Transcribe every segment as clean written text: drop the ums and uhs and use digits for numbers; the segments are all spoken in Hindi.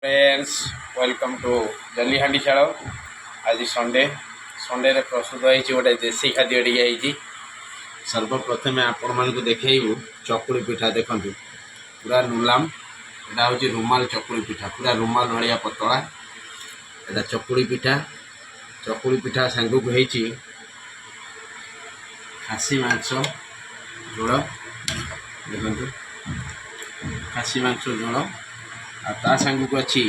फ्रेंड्स वेलकम टू जल्ली हांडी शाल। आज संडे रे प्रस्तुत होती गोटे देसी खाद्य टी। सर्वप्रथम आपण मान देखू चकुड़ी पिठा देखु पूरा नुलाम। यहाँ हूँ रुमाल चकुड़ी पिठा, पूरा रुमाल भाया पतला। यहाँ चकुड़ी पिठा सांग को खासी मांस झोल देखु, खासी मांस झोल आ सांग को अच्छी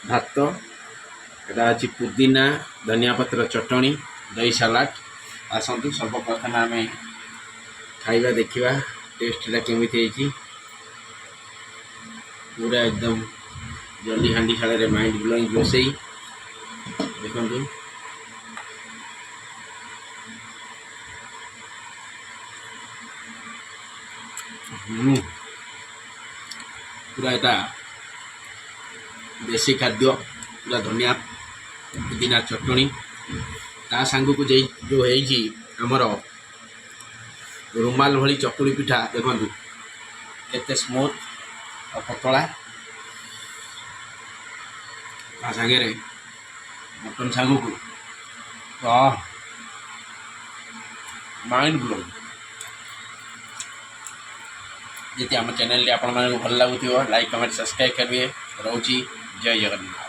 भात, यहाँ अच्छी पुदीना धनिया पत्र चटनी दही सलाड। आसतु सर्वप्रथम आम खाइबा देखा टेस्टा केमी। पूरा एकदम जल्दी हांडी शाल माइंड ब्लोइंग रोसई देखु। पूरा यहाँ देसी खाद्य, पूरा धनिया पुदीना चटनी ता सांग को जो आमर रुमाल भली चकुड़ी पिठा देखु केते स्मूथ और पतला। सागे मटन सांग को माइंड ब्लोइंग। जी आम चैनल आपण मानक भल लगुव लाइक कमेंट सब्सक्राइब करेंगे। रोची जय जगन्नाथ।